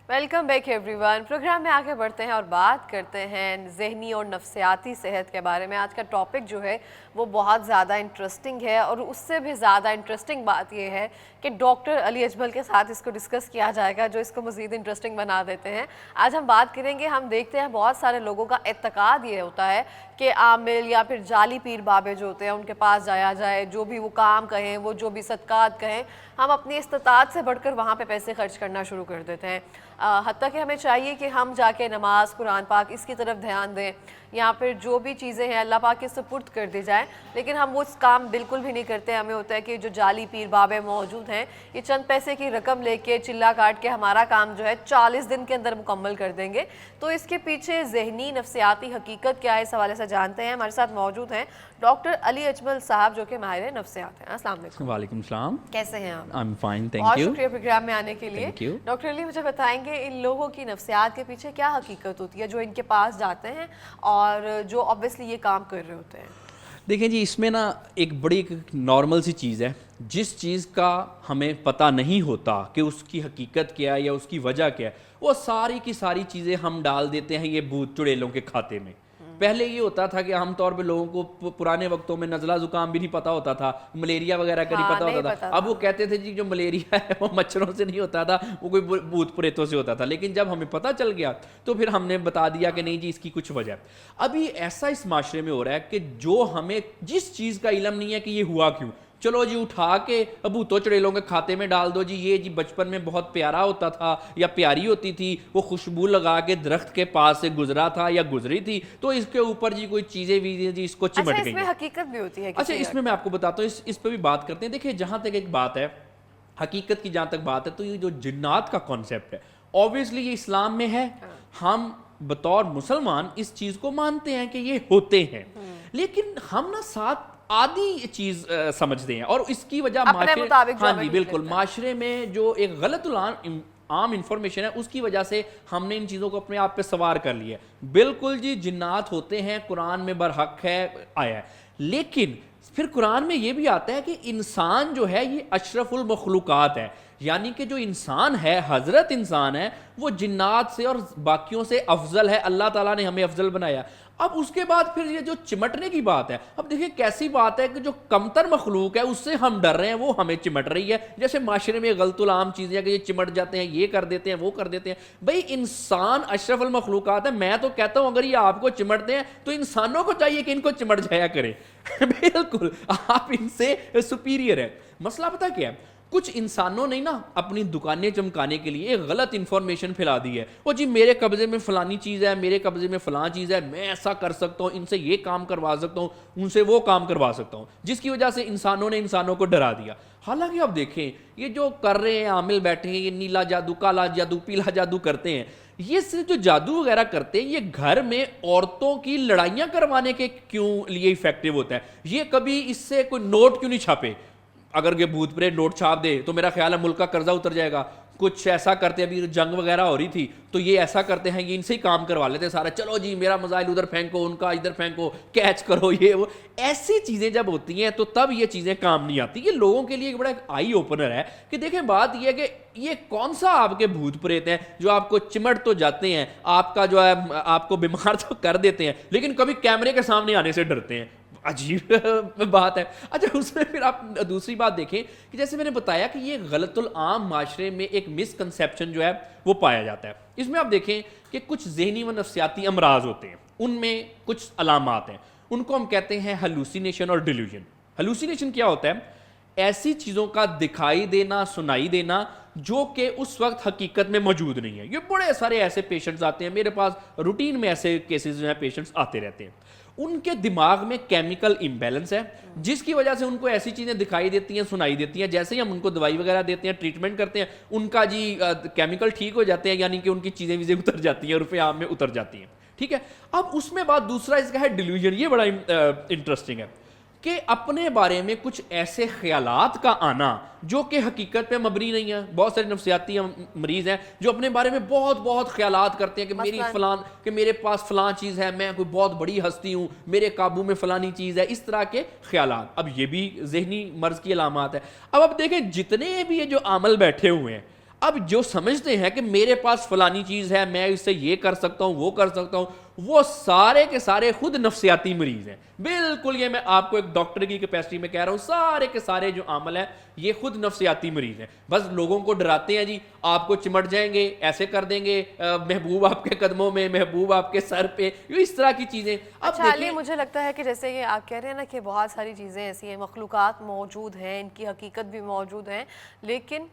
Welcome back everyone ون. Programme میں آگے بڑھتے ہیں اور بات کرتے ہیں ذہنی اور نفسیاتی صحت کے بارے میں. آج کا ٹاپک جو ہے وہ بہت زیادہ انٹرسٹنگ ہے، اور اس سے بھی زیادہ انٹرسٹنگ بات یہ ہے کہ ڈاکٹر علی اجمل کے ساتھ اس کو ڈسکس کیا جائے گا، جو اس کو مزید انٹرسٹنگ بنا دیتے ہیں. آج ہم بات کریں گے. ہم دیکھتے ہیں بہت سارے لوگوں کا اعتقاد یہ ہوتا ہے کہ عامل یا پھر جعلی پیر بابے جو ہوتے ہیں ان کے پاس جایا جائے، جو بھی وہ کام کہیں، وہ جو بھی صدقات کہیں، ہم اپنی استطاعت سے بڑھ کر وہاں پہ پیسے خرچ کرنا شروع کر دیتے ہیں. حتیٰ کہ ہمیں چاہیے کہ ہم جا کے نماز، قرآن پاک اس کی طرف دھیان دیں، یا پھر جو بھی چیزیں ہیں اللہ پاک کے سپرد کر دی جائیں. لیکن ہم وہ اس کام بالکل بھی نہیں کرتے. ہمیں ہوتا ہے کہ جو جعلی پیر بابے موجود ہیں یہ چند پیسے کی رقم لے کے چلا کاٹ کے ہمارا کام جو ہے 40 دن کے اندر مکمل کر دیں گے. تو اس کے پیچھے ذہنی نفسیاتی حقیقت کیا ہے، اس حوالے سے جانتے ہیں. ہمارے ساتھ موجود ہیں ڈاکٹر علی اجمل صاحب، جو کہ ماہر نفسیات ہیں. السلام علیکم. وعلیکم السلام. کیسے ہیں آپ؟ I'm fine, thank بہت you. شکریہ پروگرام میں آنے کے لیے. Thank you. ڈاکٹر علی مجھے بتائیں گے ان لوگوں کی نفسیات کے پیچھے کیا حقیقت ہوتی ہے جو ان کے پاس جاتے ہیں اور جو obviously یہ کام کر رہے ہوتے ہیں؟ دیکھیں جی، اس میں نا ایک بڑی نارمل سی چیز ہے. جس چیز کا ہمیں پتہ نہیں ہوتا کہ اس کی حقیقت کیا ہے یا اس کی وجہ کیا ہے، وہ ساری کی ساری چیزیں ہم ڈال دیتے ہیں یہ بھوت چڑیلوں کے کھاتے میں. پہلے یہ ہوتا تھا کہ عام طور پہ لوگوں کو پرانے وقتوں میں نزلہ زکام بھی نہیں پتا ہوتا تھا، ملیریا وغیرہ کا نہیں پتا ہوتا تھا. اب وہ کہتے تھے جی جو ملیریا ہے وہ مچھروں سے نہیں ہوتا تھا، وہ کوئی بھوت پریتوں سے ہوتا تھا. لیکن جب ہمیں پتہ چل گیا تو پھر ہم نے بتا دیا کہ نہیں جی اس کی کچھ وجہ ہے. ابھی ایسا اس معاشرے میں ہو رہا ہے کہ جو ہمیں جس چیز کا علم نہیں ہے کہ یہ ہوا کیوں، چلو جی اٹھا کے بھوتوں چڑیلوں کے کھاتے میں ڈال دو. جی یہ جی بچپن میں بہت پیارا ہوتا تھا یا پیاری ہوتی تھی، وہ خوشبو لگا کے درخت کے پاس سے گزرا تھا یا گزری تھی، تو اس کے اوپر جی کوئی چیزیں بھی جی اس کو چمٹ گئی. اچھا، اس میں حقیقت بھی ہوتی ہے؟ اچھا اس میں آپ کو بتاتا ہوں، اس پہ بھی بات کرتے ہیں. دیکھیں جہاں تک ایک بات ہے حقیقت کی، جہاں تک بات ہے تو یہ جو جنات کا کانسیپٹ ہے اوبویسلی یہ اسلام میں ہے. ہم بطور مسلمان اس چیز کو مانتے ہیں کہ یہ ہوتے ہیں، لیکن ہم نا ساتھ آدھی چیز سمجھتے ہیں، اور اس کی وجہ معاشرے، ہاں جی بالکل، معاشرے میں جو ایک غلط عام انفارمیشن ہے اس کی وجہ سے ہم نے ان چیزوں کو اپنے آپ پہ سوار کر لیا. بالکل جی جنات ہوتے ہیں، قرآن میں برحق ہے آیا ہے. لیکن پھر قرآن میں یہ بھی آتا ہے کہ انسان جو ہے یہ اشرف المخلوقات ہے، یعنی کہ جو انسان ہے، حضرت انسان ہے، وہ جنات سے اور باقیوں سے افضل ہے. اللہ تعالیٰ نے ہمیں افضل بنایا. اب اس کے بعد پھر یہ جو چمٹنے کی بات ہے، اب دیکھیں کیسی بات ہے کہ جو کمتر مخلوق ہے اس سے ہم ڈر رہے ہیں، وہ ہمیں چمٹ رہی ہے. جیسے معاشرے میں غلط العام چیزیں کہ یہ چمٹ جاتے ہیں، یہ کر دیتے ہیں، وہ کر دیتے ہیں. بھئی انسان اشرف المخلوقات ہے. میں تو کہتا ہوں اگر یہ آپ کو چمٹتے ہیں تو انسانوں کو چاہیے کہ ان کو چمٹ جایا کرے. بالکل آپ ان سے سپیریئر ہے. مسئلہ پتہ کیا ہے، کچھ انسانوں نے نا اپنی دکانیں چمکانے کے لیے ایک غلط انفارمیشن پھیلا دی ہے. وہ جی میرے قبضے میں فلانی چیز ہے، میرے قبضے میں فلاں چیز ہے، میں ایسا کر سکتا ہوں، ان سے یہ کام کروا سکتا ہوں، ان سے وہ کام کروا سکتا ہوں، جس کی وجہ سے انسانوں نے انسانوں کو ڈرا دیا. حالانکہ اب دیکھیں یہ جو کر رہے ہیں عامل بیٹھے ہیں، یہ نیلا جادو، کالا جادو، پیلا جادو کرتے ہیں. یہ صرف جو جادو وغیرہ کرتے ہیں یہ گھر میں عورتوں کی لڑائیاں کروانے کے کیوں لیے افیکٹو ہوتا ہے. یہ کبھی اس سے کوئی نوٹ کیوں نہیں چھاپے؟ اگر یہ بھوت پریت نوٹ چھاپ دے تو میرا خیال ہے ملک کا قرضہ اتر جائے گا. کچھ ایسا کرتے ہیں، ابھی جنگ وغیرہ ہو رہی تھی تو یہ ایسا کرتے ہیں، یہ ان سے ہی کام کروا لیتے ہیں سارا. چلو جی میرا میزائل ادھر پھینکو، ان کا ادھر پھینکو، کیچ کرو، یہ وہ. ایسی چیزیں جب ہوتی ہیں تو تب یہ چیزیں کام نہیں آتی. یہ لوگوں کے لیے ایک بڑا آئی اوپنر ہے کہ دیکھیں بات یہ ہے کہ یہ کون سا آپ کے بھوت پریت ہیں جو آپ کو چمٹ تو جاتے ہیں، آپ کا جو ہے آپ کو بیمار تو کر دیتے ہیں، لیکن کبھی کیمرے کے سامنے آنے سے ڈرتے ہیں. عجیب بات ہے. اچھا اس میں پھر آپ دوسری بات دیکھیں کہ جیسے میں نے بتایا کہ یہ غلط العام معاشرے میں ایک مس کنسیپشن جو ہے وہ پایا جاتا ہے. اس میں آپ دیکھیں کہ کچھ ذہنی و نفسیاتی امراض ہوتے ہیں، ان میں کچھ علامات ہیں، ان کو ہم کہتے ہیں ہلوسینیشن اور ڈیلیوژن. ہلوسینیشن کیا ہوتا ہے؟ ایسی چیزوں کا دکھائی دینا، سنائی دینا جو کہ اس وقت حقیقت میں موجود نہیں ہے. یہ بڑے سارے ایسے پیشنٹس آتے ہیں میرے پاس، روٹین میں ایسے کیسز جو ہیں پیشنٹس آتے رہتے ہیں. ان کے دماغ میں کیمیکل امبیلنس ہے جس کی وجہ سے ان کو ایسی چیزیں دکھائی دیتی ہیں، سنائی دیتی ہیں. جیسے ہی ہم ان کو دوائی وغیرہ دیتے ہیں، ٹریٹمنٹ کرتے ہیں، ان کا جی کیمیکل ٹھیک ہو جاتے ہیں، یعنی کہ ان کی چیزیں ویزیں اتر جاتی ہیں، عرف عام میں اتر جاتی ہیں. ٹھیک ہے. اب اس میں بات دوسرا اس کا ہے ڈیلیوژن. یہ بڑا انٹرسٹنگ ہے کہ اپنے بارے میں کچھ ایسے خیالات کا آنا جو کہ حقیقت پہ مبنی نہیں ہے. بہت سارے نفسیاتی مریض ہیں جو اپنے بارے میں بہت بہت خیالات کرتے ہیں کہ میری فلان، کہ میرے پاس فلاں چیز ہے، میں کوئی بہت بڑی ہستی ہوں، میرے قابو میں فلانی چیز ہے، اس طرح کے خیالات. اب یہ بھی ذہنی مرض کی علامات ہے. اب دیکھیں جتنے بھی یہ جو عامل بیٹھے ہوئے ہیں، اب جو سمجھتے ہیں کہ میرے پاس فلانی چیز ہے، میں اس سے یہ کر سکتا ہوں، وہ کر سکتا ہوں، وہ سارے کے سارے خود نفسیاتی مریض ہیں. بالکل یہ میں آپ کو ایک ڈاکٹر کی کیپیسٹی میں کہہ رہا ہوں، سارے کے سارے جو عامل ہیں یہ خود نفسیاتی مریض ہیں. بس لوگوں کو ڈراتے ہیں جی آپ کو چمٹ جائیں گے، ایسے کر دیں گے، محبوب آپ کے قدموں میں، محبوب آپ کے سر پہ، اس طرح کی چیزیں. اب اچھا علی، مجھے لگتا ہے کہ جیسے کہ آپ کہہ رہے ہیں نا کہ بہت ساری چیزیں ایسی ہیں، مخلوقات موجود ہیں، ان کی حقیقت بھی موجود ہیں، لیکن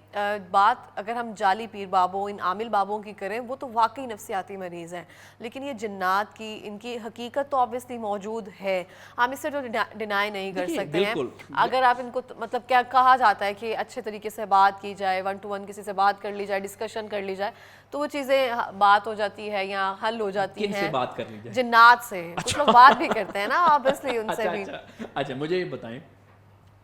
بات اگر ہم جعلی پیر بابوں، ان عامل بابوں کی کریں، وہ تو واقعی نفسیاتی مریض ہیں. لیکن یہ جنات کی، ان کی حقیقت تو آبویسلی موجود ہے، ہم اس سے تو ڈینائی نہیں کر سکتے ہیں. اگر آپ ان کو مطلب کیا کہا جاتا ہے کہ اچھے طریقے سے بات کی جائے، 1 to 1 کسی سے بات کر لی جائے، ڈسکشن کر لی جائے، تو وہ چیزیں بات ہو جاتی ہے یا حل ہو جاتی ہیں. کن سے بات کر لی جائے؟ جنات سے. کچھ لوگ بات بھی کرتے ہیں نا آبویسلی ان سے بھی. اچھا مجھے یہ بتائیں،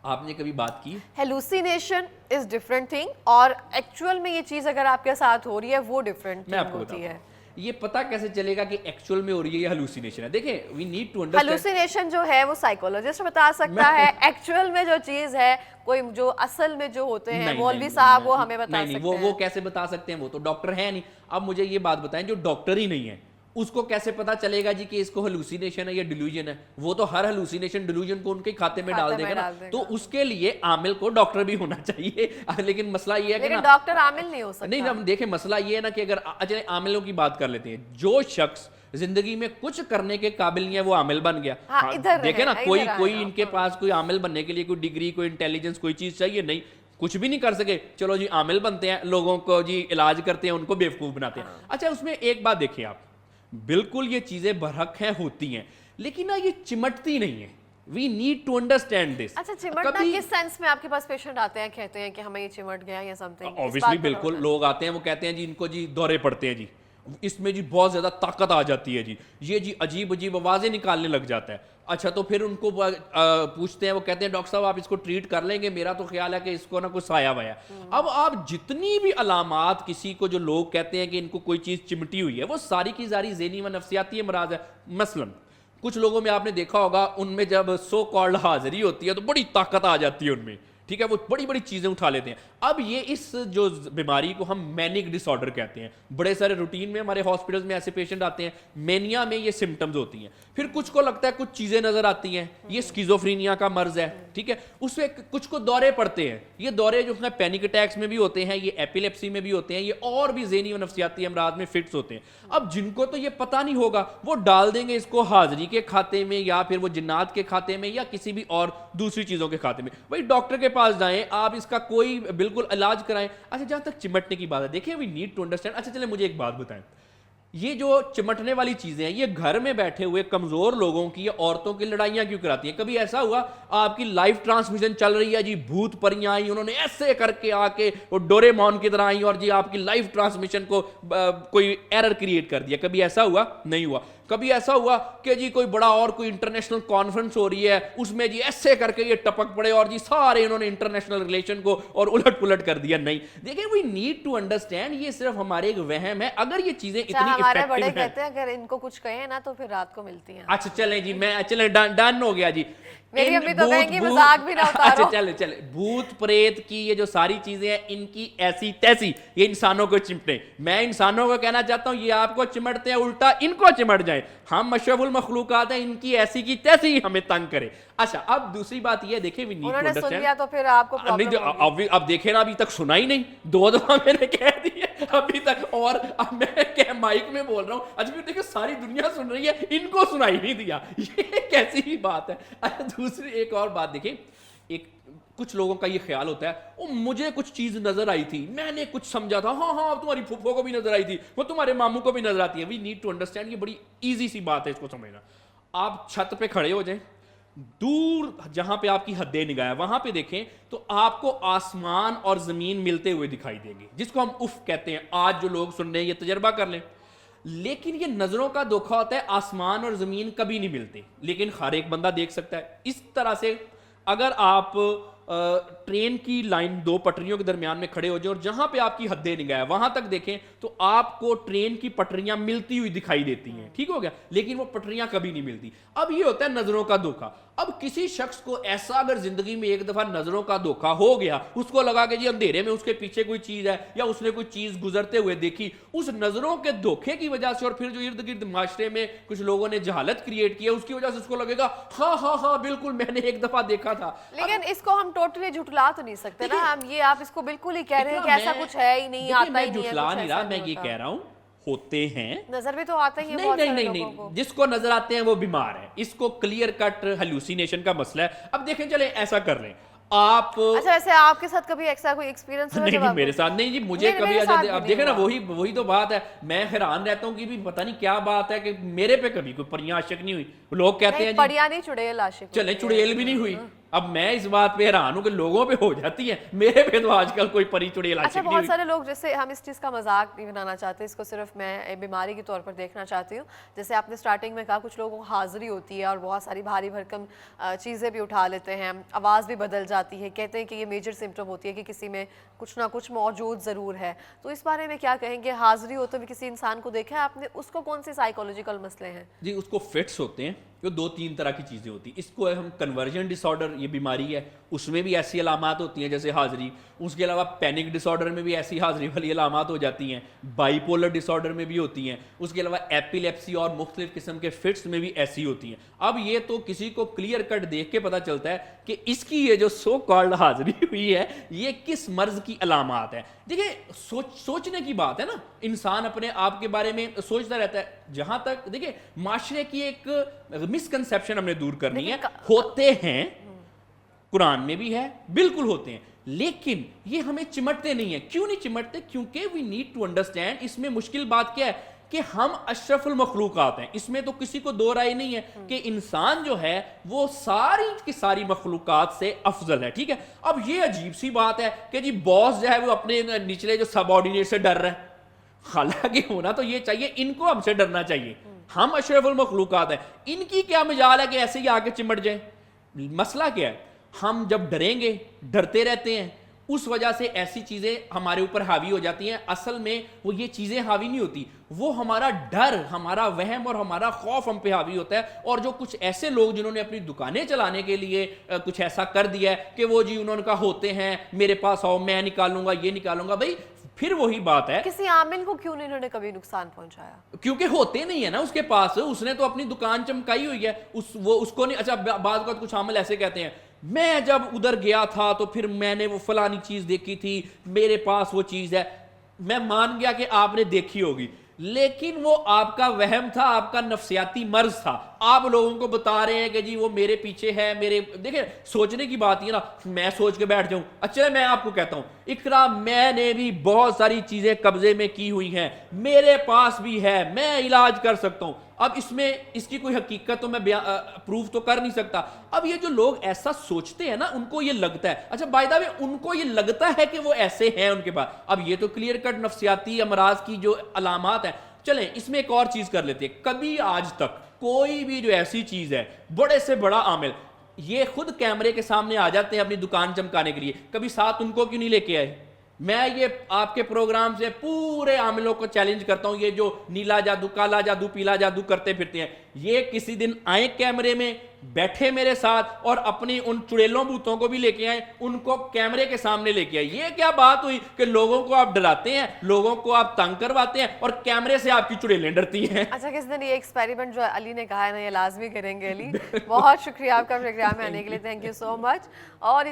آپ نے کبھی بات کی؟ ہیلوسینیشن از ڈفرنٹ تھنگ، اور ایکچوئل میں یہ چیز اگر آپ کے ساتھ ہو رہی ہے وہ ڈفرنٹ تھنگ ہوتی ہے. یہ پتہ کیسے چلے گا کہ ایکچوئل میں ہو رہی ہے یا ہیلوسینیشن ہے؟ دیکھیں we need to understand. Hallucination جو ہے وہ سائیکولوجسٹ بتا سکتا ہے، ایکچوئل میں جو چیز ہے کوئی جو اصل میں جو ہوتے ہیں مولوی صاحب وہ ہمیں بتا سکتے ہیں. وہ کیسے بتا سکتے ہیں؟ وہ تو ڈاکٹر ہے نہیں. اب مجھے یہ بات بتائیں، جو ڈاکٹر ہی نہیں ہے اس کو کیسے پتا چلے گا جی کہ اس کو ہلوسینیشن ہے یا ڈیلوژن ہے؟ وہ تو ہر ہلوسینیشن ڈیلوژن کو ان کے کھاتے میں ڈال دے گا نا. تو اس کے لیے عامل کو ڈاکٹر بھی ہونا چاہیے. لیکن مسئلہ یہ ہے کہ لیکن ڈاکٹر عامل نہیں ہو سکتا. نہیں، ہم دیکھیں مسئلہ یہ ہے نا کہ اگر اچھا عاملوں کی بات کر لیتے ہیں، جو شخص زندگی میں کچھ کرنے کے قابل نہیں ہے وہ عامل بن گیا. دیکھیں نا کوئی ان کے پاس کوئی عامل بننے کے لیے کوئی ڈگری، کوئی انٹیلیجنس، کوئی چیز چاہیے نہیں، کچھ بھی نہیں کر سکے، چلو جی عامل بنتے ہیں، لوگوں کو جی علاج کرتے ہیں، ان کو بیوقوف بناتے ہیں. اچھا اس میں ایک بات دیکھیں آپ، بالکل یہ چیزیں برحق ہیں، ہوتی ہیں، لیکن نا یہ چمٹتی نہیں ہیں. We need to understand this. اچھا چمٹنا کس سینس میں آپ کے پاس پیشنٹ آتے ہیں کہتے ہیں کہ ہمیں یہ چمٹ گیا یا سم تھنگ؟ اوبویسلی بالکل لوگ آتے ہیں، وہ کہتے ہیں جی ان کو جی دورے پڑتے ہیں، جی اس میں جی بہت زیادہ طاقت آ جاتی ہے، جی یہ جی عجیب عجیب آوازیں نکالنے لگ جاتا ہے. اچھا تو پھر ان کو پوچھتے ہیں، وہ کہتے ہیں ڈاکٹر صاحب آپ اس کو ٹریٹ کر لیں گے؟ میرا تو خیال ہے کہ اس کو نہ کوئی سایہ وایا. اب آپ جتنی بھی علامات کسی کو جو لوگ کہتے ہیں کہ ان کو کوئی چیز چمٹی ہوئی ہے، وہ ساری کی ساری ذہنی و نفسیاتی امراض ہے. مثلا کچھ لوگوں میں آپ نے دیکھا ہوگا، ان میں جب سو کالڈ حاضری ہوتی ہے تو بڑی طاقت آ جاتی ہے ان میں، ٹھیک ہے، وہ بڑی بڑی چیزیں اٹھا لیتے ہیں. اب یہ اس جو بیماری کو ہم مینک ڈس آرڈر کہتے ہیں. بڑے سارے روٹین میں ہمارے ہاسپٹلز میں ایسے پیشنٹ آتے ہیں، مینیا میں یہ سمٹمز ہوتی ہیں. پھر کچھ کو لگتا ہے کچھ چیزیں نظر آتی ہیں، یہ سکیزوفرینیا کا مرض ہے، ٹھیک ہے، اس میں کچھ کو دورے پڑتے ہیں. یہ دورے جو ہیں پینک اٹیکس میں بھی ہوتے ہیں، یہ ایپیلیپسی میں بھی ہوتے ہیں، یہ اور بھی ذہنی و نفسیاتی امراض میں فٹس ہوتے ہیں. اب جن کو تو یہ پتہ نہیں ہوگا وہ ڈال دیں گے اس کو حاضری کے کھاتے میں، یا پھر وہ جنات کے کھاتے میں، یا کسی بھی اور دوسری چیزوں کے کھاتے میں. بھائی ڈاکٹر کے پاس جائیں، آپ اس کا کوئی بالکل علاج کرائیں. اچھا جہاں تک چمٹنے کی بات ہے، دیکھیں وی نیڈ ٹو انڈرسٹینڈ. اچھا چلیں مجھے ایک بات بتائیں، یہ جو چمٹنے والی چیزیں ہیں یہ گھر میں بیٹھے ہوئے کمزور لوگوں کی یا عورتوں کی لڑائیاں کیوں کراتی ہیں؟ کبھی ایسا ہوا آپ کی لائف ٹرانسمیشن چل رہی ہے، جی بھوت پریاں آئیں، انہوں نے ایسے کر کے آ کے وہ ڈوریمون کی طرح آئیں اور جی آپ کی لائف ٹرانسمیشن کو کوئی ایرر کریٹ کر دیا؟ کبھی ایسا ہوا؟ نہیں ہوا. کبھی ایسا ہوا کہ جی کوئی بڑا اور کوئی انٹرنیشنل کانفرنس ہو رہی ہے، اس میں جی ایسے کر کے یہ ٹپک پڑے اور جی سارے انہوں نے انٹرنیشنل ریلیشن کو اور الٹ پلٹ کر دیا؟ نہیں. دیکھیں وی نیڈ ٹو انڈرسٹینڈ، یہ صرف ہمارے ایک وہم ہے. اگر یہ چیزیں اتنی ہمارے بڑے کہتے ہیں اگر ان کو کچھ کہیں نا تو پھر رات کو ملتی ہیں. اچھا چلیں جی، میں چلیں ڈن ہو گیا جی. میری امی تو کہیں گی مذاق بھی نہ اتارو. اچھا چلے بھوت پریت کی یہ جو ساری چیزیں ہیں ان کی ایسی تیسی یہ انسانوں کو چمٹے. میں انسانوں کو کہنا چاہتا ہوں یہ آپ کو چمٹتے ہیں، الٹا ان کو چمٹ جائیں. ہم اشرف المخلوقات ہیں، ان کی ایسی کی تیسی ہمیں تنگ کرے. اچھا اب دوسری بات یہ دیکھیں وی نیڈ ٹو انہوں نے سن انڈرسٹینڈ. لیا تو پھر آپ کو پرابلم ہوگی. اب دیکھیں نا، ابھی تک سنا ہی نہیں، 2 دفعہ میں نے کہہ دی ہے ابھی تک، اور اب میں مائک میں بول رہا ہوں. اچھا پھر دیکھیں ساری دنیا سن رہی ہے، ان کو سنائی نہیں دیا، یہ کیسی ہی بات ہے. اچھا دوسری ایک اور بات دیکھیں، کچھ لوگوں کا یہ خیال ہوتا ہے مجھے کچھ چیز نظر آئی تھی، میں نے کچھ سمجھا تھا، ہاں تمہاری پھپھو کو بھی نظر آئی تھی، وہ تمہارے ماموں کو بھی نظر آتی ہے. وی نیڈ ٹو انڈرسٹینڈ، یہ بڑی ایزی سی بات ہے اس کو سمجھنا. آپ چھت پہ کھڑے ہو جائیں، دور جہاں پہ آپ کی حد نگاہ ہے وہاں پہ دیکھیں تو آپ کو آسمان اور زمین ملتے ہوئے دکھائی دیں گے، جس کو ہم اف کہتے ہیں. آج جو لوگ سن رہے ہیں یہ تجربہ کر لیں. لیکن یہ نظروں کا دھوکہ ہوتا ہے، آسمان اور زمین کبھی نہیں ملتے، لیکن ہر ایک بندہ دیکھ سکتا ہے. اس طرح سے اگر آپ ٹرین کی لائن 2 پٹریوں کے درمیان میں کھڑے ہو جائیں اور جہاں پہ آپ کی حد نگاہ ہے وہاں تک دیکھیں تو آپ کو ٹرین کی پٹریاں ملتی ہوئی دکھائی دیتی ہیں، ٹھیک ہو گیا، لیکن وہ پٹریاں کبھی نہیں ملتی. اب یہ ہوتا ہے نظروں کا دھوکہ. اب کسی شخص کو ایسا اگر زندگی میں ایک دفعہ نظروں کا دھوکا ہو گیا, اس کو لگا کہ جی اندھیرے میں اس کے پیچھے کوئی چیز ہے, یا اس نے کوئی چیز گزرتے ہوئے دیکھی, اس نظروں کے دھوکے کی وجہ سے, اور پھر جو ارد گرد معاشرے میں کچھ لوگوں نے جہالت کریٹ کیا, اس کی وجہ سے اس کو لگے گا ہاں ہاں ہاں بالکل میں نے ایک دفعہ دیکھا تھا. لیکن اس کو ہم ٹوٹلی جھٹلا تو نہیں سکتے نا ہم, یہ آپ اس کو بالکل ہی کہہ رہے ہیں کہ ایسا کچھ ہے ہی نہیں, آتا ہی نہیں ہے. میں جھٹلا نہیں رہا, میں یہ کہہ رہا ہوں ہوتے ہیں, نظر بھی تو آتا ہی ہے بہت سارے لوگوں کو. جس کو نظر آتے ہیں وہ بیمار ہے, اس کو کلیئر کٹ ہیلوسینیشن کا مسئلہ ہے. اب دیکھیں چلیں ایسا کر لیں آپ, اچھا ویسے آپ کے ساتھ کبھی ایسا کوئی ایکسپیرینس ہوا؟ نہیں میرے ساتھ نہیں جی, مجھے کبھی اب دیکھیں نا وہی تو بات ہے, میں حیران رہتا ہوں کہ بھی پتہ نہیں کیا بات ہے کہ میرے پہ کبھی کوئی پریاں عاشق نہیں ہوئی. لوگ کہتے ہیں پریاں نہیں, چڑیل عاشق. چلیں چڑیل بھی نہیں ہوئی. اب میں اس بات پہ حیران ہوں کہ لوگوں پہ ہو جاتی ہیں, میرے پہ تو آج کل کوئی پری چڑیل عاشق نہیں ہوئی. بہت سارے لوگ, جیسے ہم اس چیز کا مذاق نہیں بنانا چاہتے, اس کو صرف میں بیماری کے طور پر دیکھنا چاہتی ہوں. جیسے آپ نے سٹارٹنگ میں کہا کچھ لوگوں کو حاضری ہوتی ہے اور بہت ساری بھاری بھرکم چیزیں بھی اٹھا لیتے ہیں, آواز بھی بدل جاتی ہے, کہتے ہیں کہ یہ میجر سمپٹم ہوتی ہے کہ کسی میں کچھ نہ کچھ موجود ضرور ہے. تو اس بارے میں کیا کہیں گے؟ حاضری ہوتے ہوئے کسی انسان کو دیکھا ہے آپ نے, اس کو کون سے سائیکولوجیکل مسئلے ہیں؟ جی اس کو فٹس ہوتے ہیں, جو 2-3 طرح کی چیزیں ہوتی ہیں. اس کو ہم کنورژن ڈس آرڈر, یہ بیماری ہے, اس میں بھی ایسی علامات ہوتی ہیں جیسے حاضری. اس کے علاوہ پینک ڈس آرڈر میں بھی ایسی حاضری والی علامات ہو جاتی ہیں. بائی پولر ڈس آرڈر میں بھی ہوتی ہیں. اس کے علاوہ ایپیلیپسی اور مختلف قسم کے فٹس میں بھی ایسی ہوتی ہیں. اب یہ تو کسی کو کلیئر کٹ دیکھ کے پتہ چلتا ہے کہ اس کی یہ جو سو کالڈ حاضری ہوئی ہے یہ کس مرض کی علامات ہے. دیکھیں سوچنے کی بات ہے نا, انسان اپنے آپ کے بارے میں سوچتا رہتا ہے. جہاں تک دیکھیں معاشرے کی ایک مسکنسیپشن ہم نے دور کرنی ہے. ہوتے ہیں, قرآن میں بھی ہے, بالکل ہوتے ہیں, لیکن یہ ہمیں چمٹتے نہیں ہیں. کیوں نہیں چمٹتے؟ کیونکہ وی نیڈ ٹو انڈرسٹینڈ. اس میں مشکل بات کیا ہے کہ ہم اشرف المخلوقات ہیں. اس میں تو کسی کو دو رائے نہیں ہے کہ انسان جو ہے وہ ساری کی ساری مخلوقات سے افضل ہے. ٹھیک ہے, اب یہ عجیب سی بات ہے کہ جی باس جو ہے وہ اپنے نچلے جو سب آرڈینیٹ سے ڈر رہا ہے. حالانکہ ہونا تو یہ چاہیے ان کو ہم سے ڈرنا چاہیے, ہم اشرف المخلوقات ہیں. ان کی کیا مجال ہے کہ ایسے ہی آگے چمٹ جائیں؟ مسئلہ کیا ہے, ہم جب ڈریں گے, ڈرتے رہتے ہیں, اس وجہ سے ایسی چیزیں ہمارے اوپر حاوی ہو جاتی ہیں. اصل میں وہ یہ چیزیں حاوی نہیں ہوتی, وہ ہمارا ڈر, ہمارا وہم اور ہمارا خوف ہم پہ حاوی ہوتا ہے. اور جو کچھ ایسے لوگ جنہوں نے اپنی دکانیں چلانے کے لیے کچھ ایسا کر دیا ہے کہ وہ جی انہوں نے کہا ہوتے ہیں میرے پاس آؤ, میں نکالوں گا, یہ نکالوں گا. بھائی پھر وہی بات ہے, کسی عامل کو کیوں نہیں انہوں نے کبھی نقصان پہنچایا؟ کیونکہ ہوتے نہیں ہے نا اس کے پاس. اس نے تو اپنی دکان چمکائی ہوئی ہے, اس کو نہیں. اچھا بعض اوقات کچھ عامل ایسے کہتے ہیں میں جب ادھر گیا تھا تو پھر میں نے وہ فلانی چیز دیکھی تھی, میرے پاس وہ چیز ہے. میں مان گیا کہ آپ نے دیکھی ہوگی, لیکن وہ آپ کا وہم تھا, آپ کا نفسیاتی مرض تھا. آپ لوگوں کو بتا رہے ہیں کہ جی وہ میرے پیچھے ہے, میرے. دیکھیں سوچنے کی بات یہ نا, میں سوچ کے بیٹھ جاؤں. اچھا میں آپ کو کہتا ہوں اقرا, میں نے بھی بہت ساری چیزیں قبضے میں کی ہوئی ہیں, میرے پاس بھی ہے, میں علاج کر سکتا ہوں. اب اس میں اس کی کوئی حقیقت تو میں پروف تو کر نہیں سکتا. اب یہ جو لوگ ایسا سوچتے ہیں نا, ان کو یہ لگتا ہے. اچھا بائی دا وے ان کو یہ لگتا ہے کہ وہ ایسے ہیں ان کے پاس. اب یہ تو کلیئر کٹ نفسیاتی امراض کی جو علامات ہیں. چلیں اس میں ایک اور چیز کر لیتے ہیں. کبھی آج تک کوئی بھی جو ایسی چیز ہے, بڑے سے بڑا عامل, یہ خود کیمرے کے سامنے آ جاتے ہیں اپنی دکان چمکانے کے لیے, کبھی ساتھ ان کو کیوں نہیں لے کے آئے؟ میں یہ آپ کے پروگرام سے پورے عاملوں کو چیلنج کرتا ہوں, یہ جو نیلا جادو, کالا جادو, پیلا جادو کرتے پھرتے ہیں, یہ کسی دن آئیں کیمرے میں, بیٹھے میرے ساتھ, اور اپنی ان چڑیلوں بوتوں کو بھی لے کے آئیں, ان کو کیمرے کے سامنے لے کے آئیں. یہ کیا بات ہوئی کہ لوگوں کو آپ ڈراتے ہیں, لوگوں کو آپ تنگ کرواتے ہیں, اور کیمرے سے آپ کی چڑیلیں ڈرتی ہیں. اچھا کس دن یہ ایکسپیریمنٹ جو علی نے کہا ہے نا, یہ لازمی کریں گے. علی بہت شکریہ آپ کا پروگرام میں آنے کے لیے, تھینک یو سو مچ. اور